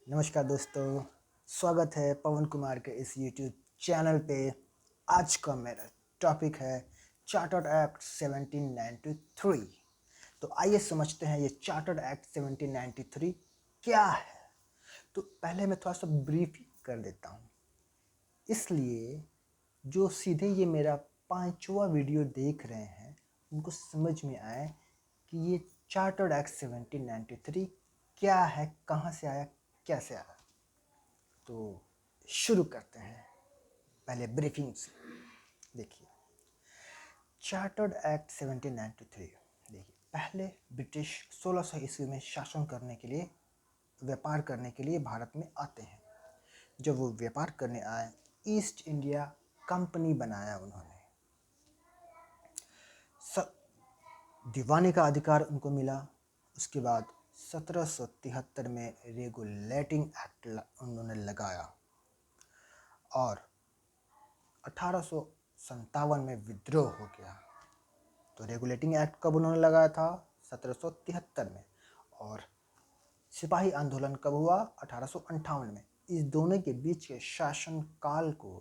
नमस्कार दोस्तों, स्वागत है पवन कुमार के इस यूट्यूब चैनल पे। आज का मेरा टॉपिक है चार्टर्ड एक्ट 1793। तो आइए समझते हैं ये चार्टर्ड एक्ट 1793 क्या है। तो पहले मैं थोड़ा सा ब्रीफ कर देता हूँ, इसलिए जो सीधे ये मेरा 5वां वीडियो देख रहे हैं उनको समझ में आए कि ये चार्टर्ड एक्ट 1793 क्या है, कहाँ से आया, कैसे आया। तो शुरू करते हैं पहले ब्रीफिंग से। देखिए, चार्टर्ड एक्ट 1793, देखिए पहले ब्रिटिश 1600 ईस्वी में शासन करने के लिए, व्यापार करने के लिए भारत में आते हैं। जब वो व्यापार करने आए, ईस्ट इंडिया कंपनी बनाया उन्होंने। दीवानी का अधिकार उनको मिला। उसके बाद 1773 में रेगुलेटिंग एक्ट उन्होंने लगाया और 1857 में विद्रोह हो गया। तो रेगुलेटिंग एक्ट कब उन्होंने लगाया था? 1773 में। और सिपाही आंदोलन कब हुआ? 1858 में। इस दोनों के बीच के शासन काल को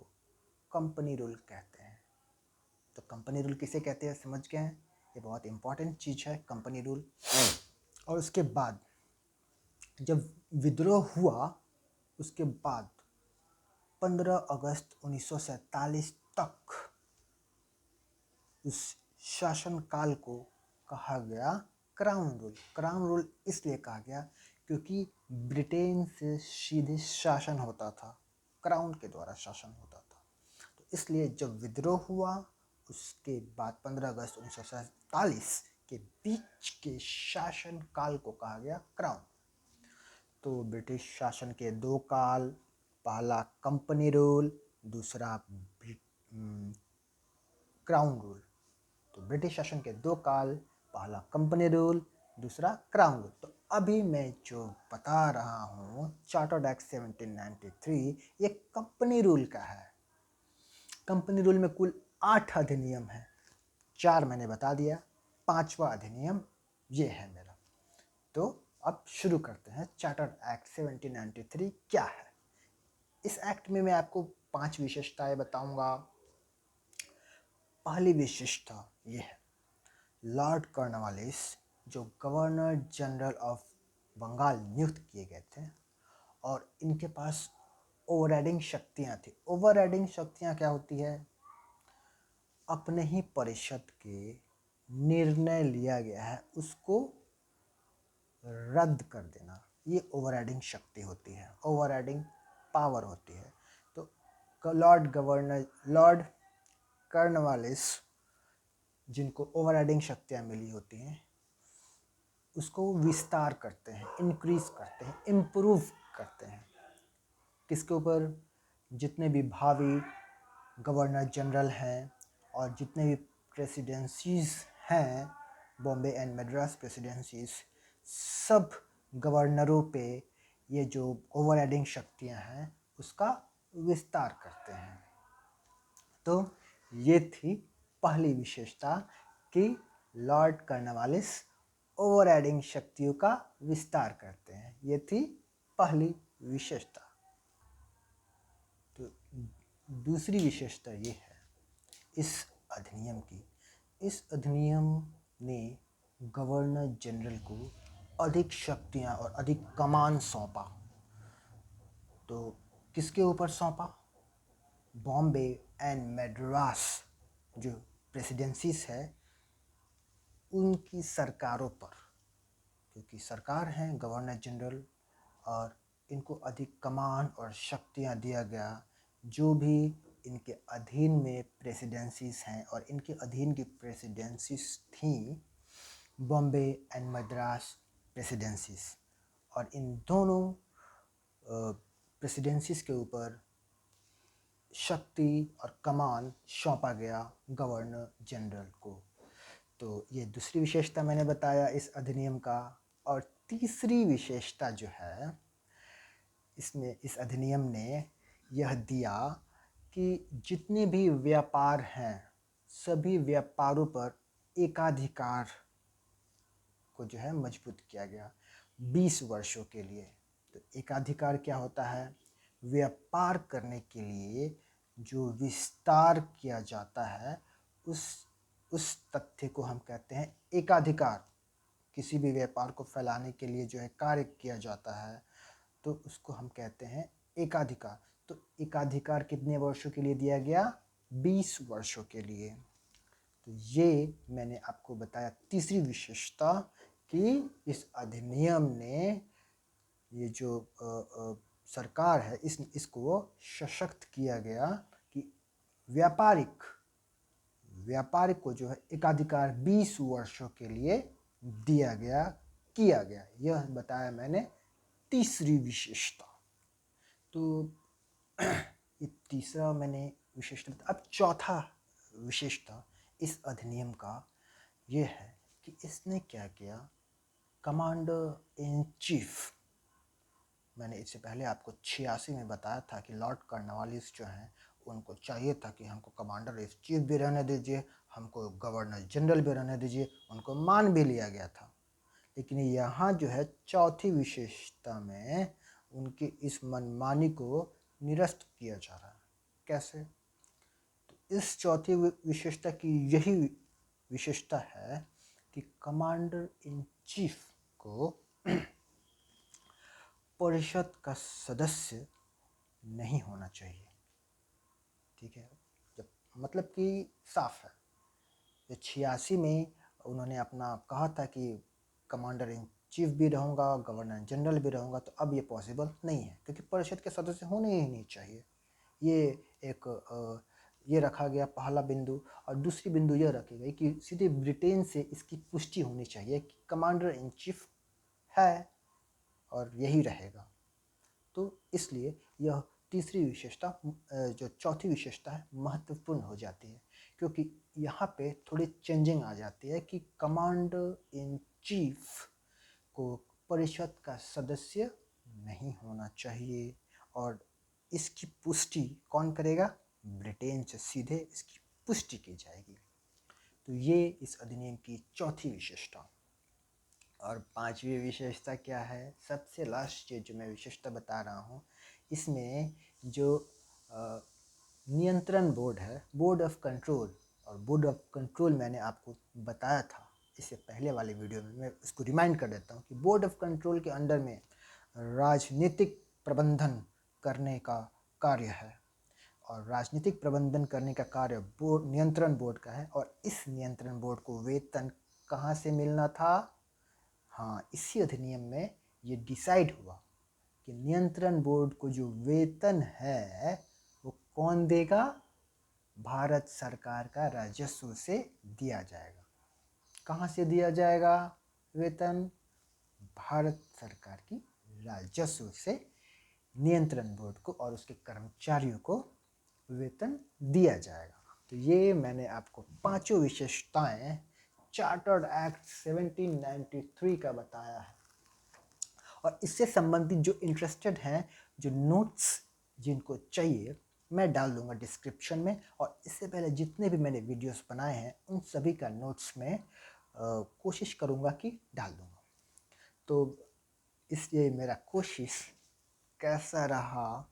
कंपनी रूल कहते हैं। तो कंपनी रूल किसे कहते हैं समझ गए हैं? ये बहुत इंपॉर्टेंट चीज़ है कंपनी रूल। और उसके बाद जब विद्रोह हुआ, उसके बाद 15 अगस्त 1947 तक उस शासन काल को कहा गया क्राउन रूल। क्राउन रूल इसलिए कहा गया क्योंकि ब्रिटेन से सीधे शासन होता था, क्राउन के द्वारा शासन होता था। तो इसलिए जब विद्रोह हुआ, उसके बाद 15 अगस्त 1947 के बीच के शासन काल को कहा गया क्राउन। तो ब्रिटिश शासन के दो काल, पहला कंपनी रूल, दूसरा क्राउन रूल। तो ब्रिटिश शासन के दो काल, पहला कंपनी रूल, दूसरा क्राउन रूल। तो अभी मैं जो बता रहा हूँ चार्टर्ड एक्ट 1793, ये कंपनी रूल का है। कंपनी रूल में कुल 8 अधिनियम है, 4 मैंने बता दिया, 5वां अधिनियम ये है मेरा। तो अब शुरू करते हैं चार्टर्ड एक्ट 1793 क्या है। इस एक्ट में मैं आपको 5 विशेषताएं बताऊंगा। पहली विशेषता ये है, लॉर्ड कॉर्नवालिस जो गवर्नर जनरल ऑफ बंगाल नियुक्त किए गए थे और इनके पास ओवरराइडिंग शक्तियाँ थी। ओवरराइडिंग शक्तियाँ क्या होती है? अपने ही परिषद के निर्णय लिया गया है उसको रद्द कर देना, ये ओवरराइडिंग शक्ति होती है, ओवरराइडिंग पावर होती है। तो लॉर्ड कॉर्नवालिस जिनको ओवरराइडिंग शक्तियाँ मिली होती हैं उसको विस्तार करते हैं, इंक्रीज करते हैं, इम्प्रूव करते हैं। किसके ऊपर? जितने भी भावी गवर्नर जनरल हैं और जितने भी प्रेसिडेंसीज हैं, बॉम्बे एंड मद्रास प्रेसिडेंसीज, सब गवर्नरों पे ये जो ओवरराइडिंग शक्तियां हैं उसका विस्तार करते हैं। तो ये थी पहली विशेषता कि लॉर्ड कॉर्नवालिस ओवरराइडिंग शक्तियों का विस्तार करते हैं। ये थी पहली विशेषता। तो दूसरी विशेषता ये है इस अधिनियम की, इस अधिनियम ने गवर्नर जनरल को अधिक शक्तियां और अधिक कमान सौंपा। तो किसके ऊपर सौंपा? बॉम्बे एंड मद्रास जो प्रेसिडेंसीज है उनकी सरकारों पर, क्योंकि सरकार हैं गवर्नर जनरल और इनको अधिक कमान और शक्तियां दिया गया। जो भी इनके अधीन में प्रेसिडेंसीज हैं और इनके अधीन की प्रेसिडेंसीज थी बॉम्बे एंड मद्रास प्रेसिडेंसीज, और इन दोनों प्रेसिडेंसीज के ऊपर शक्ति और कमान सौंपा गया गवर्नर जनरल को। तो ये दूसरी विशेषता मैंने बताया इस अधिनियम का। और तीसरी विशेषता जो है इसमें, इस अधिनियम ने यह दिया कि जितने भी व्यापार हैं सभी व्यापारों पर एकाधिकार को जो है मजबूत किया गया 20 वर्षों के लिए। तो एकाधिकार क्या होता है? व्यापार करने के लिए जो विस्तार किया जाता है उस तथ्य को हम कहते हैं एकाधिकार। किसी भी व्यापार को फैलाने के लिए जो है कार्य किया जाता है तो उसको हम कहते हैं एकाधिकार। तो एकाधिकार कितने वर्षों के लिए दिया गया? 20 वर्षों के लिए। तो ये मैंने आपको बताया तीसरी विशेषता कि इस अधिनियम ने ये जो सरकार है इसको सशक्त किया गया कि व्यापारिक को जो है एकाधिकार 20 वर्षों के लिए दिया गया, किया गया। यह बताया मैंने तीसरी विशेषता। तो ये तीसरा मैंने विशेषता। अब चौथा विशेषता इस अधिनियम का ये है कि इसने क्या किया, कमांडर इन चीफ। मैंने इससे पहले आपको 86 में बताया था कि लॉर्ड कॉर्नवालिस जो हैं उनको चाहिए था कि हमको कमांडर इन चीफ भी रहने दीजिए, हमको गवर्नर जनरल भी रहने दीजिए, उनको मान भी लिया गया था। लेकिन यहाँ जो है चौथी विशेषता में उनकी इस मनमानी को निरस्त किया जा रहा है। कैसे? तो इस चौथी विशेषता की यही विशेषता है कि कमांडर इन चीफ को परिषद का सदस्य नहीं होना चाहिए। ठीक है, जब मतलब कि साफ है। जो 86 में उन्होंने अपना कहा था कि कमांडर इन चीफ भी रहूँगा, गवर्नर जनरल भी रहूँगा, तो अब ये पॉसिबल नहीं है क्योंकि परिषद के सदस्य होने ही नहीं चाहिए। ये एक ये रखा गया पहला बिंदु। और दूसरी बिंदु यह रखी गई कि सीधे ब्रिटेन से इसकी पुष्टि होनी चाहिए कि कमांडर इन चीफ है और यही रहेगा। तो इसलिए यह तीसरी विशेषता जो चौथी विशेषता है महत्वपूर्ण हो जाती है, क्योंकि यहाँ पे थोड़ी चेंजिंग आ जाती है कि कमांडर इन चीफ को परिषद का सदस्य नहीं होना चाहिए और इसकी पुष्टि कौन करेगा? ब्रिटेन से सीधे इसकी पुष्टि की जाएगी। तो ये इस अधिनियम की चौथी विशेषता। और पांचवी विशेषता क्या है? सबसे लास्ट जो मैं विशेषता बता रहा हूँ, इसमें जो नियंत्रण बोर्ड है, बोर्ड ऑफ कंट्रोल, और बोर्ड ऑफ कंट्रोल मैंने आपको बताया था इससे पहले वाले वीडियो में, मैं उसको रिमाइंड कर देता हूँ कि बोर्ड ऑफ कंट्रोल के अंडर में राजनीतिक प्रबंधन करने का कार्य है और राजनीतिक प्रबंधन करने का कार्य बोर्ड नियंत्रण बोर्ड का है। और इस नियंत्रण बोर्ड को वेतन कहाँ से मिलना था? हाँ, इसी अधिनियम में ये डिसाइड हुआ कि नियंत्रण बोर्ड को जो वेतन है वो कौन देगा? भारत सरकार का राजस्व से दिया जाएगा। कहाँ से दिया जाएगा वेतन? भारत सरकार की राजस्व से नियंत्रण बोर्ड को और उसके कर्मचारियों को वेतन दिया जाएगा। तो ये मैंने आपको पांचों विशेषताएं चार्टर्ड एक्ट 1793 का बताया है। और इससे संबंधित जो इंटरेस्टेड हैं, जो नोट्स जिनको चाहिए, मैं डाल दूंगा डिस्क्रिप्शन में। और इससे पहले जितने भी मैंने वीडियोस बनाए हैं उन सभी का नोट्स में कोशिश करूंगा कि डाल दूंगा। तो इसलिए मेरा कोशिश कैसा रहा,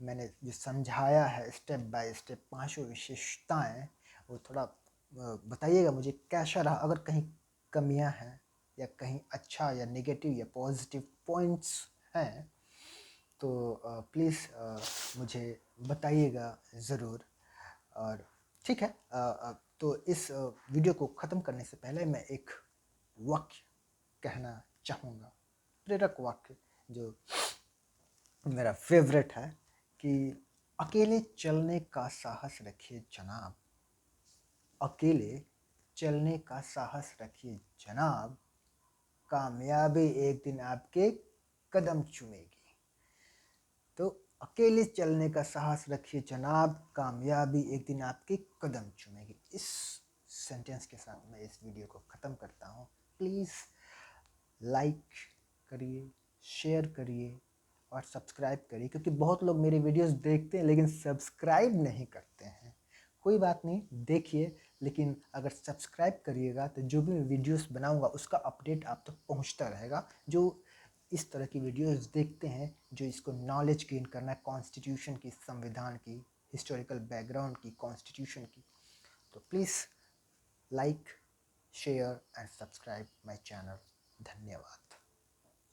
मैंने जो समझाया है स्टेप बाय स्टेप पांचों विशेषताएं, वो थोड़ा बताइएगा मुझे कैसा रहा। अगर कहीं कमियां हैं या कहीं अच्छा या नेगेटिव या पॉजिटिव पॉइंट्स हैं तो प्लीज़ मुझे बताइएगा ज़रूर। और ठीक है, तो इस वीडियो को ख़त्म करने से पहले मैं एक वाक्य कहना चाहूँगा, प्रेरक वाक्य जो मेरा फेवरेट है कि अकेले चलने का साहस रखिए जनाब, अकेले चलने का साहस रखिए जनाब, कामयाबी एक दिन आपके कदम चूमेगी। तो अकेले चलने का साहस रखिए जनाब, कामयाबी एक दिन आपके कदम चूमेगी। इस सेंटेंस के साथ मैं इस वीडियो को ख़त्म करता हूँ। प्लीज़ लाइक करिए, शेयर करिए और सब्सक्राइब करिए, क्योंकि बहुत लोग मेरे वीडियोस देखते हैं लेकिन सब्सक्राइब नहीं करते हैं। कोई बात नहीं, देखिए, लेकिन अगर सब्सक्राइब करिएगा तो जो भी मैं वीडियोस बनाऊंगा उसका अपडेट आप तक पहुंचता रहेगा। जो इस तरह की वीडियोस देखते हैं जो इसको नॉलेज गेन करना है कॉन्स्टिट्यूशन की, संविधान की, हिस्टोरिकल बैकग्राउंड की, कॉन्स्टिट्यूशन की, तो please like, share and subscribe my channel. धन्यवाद।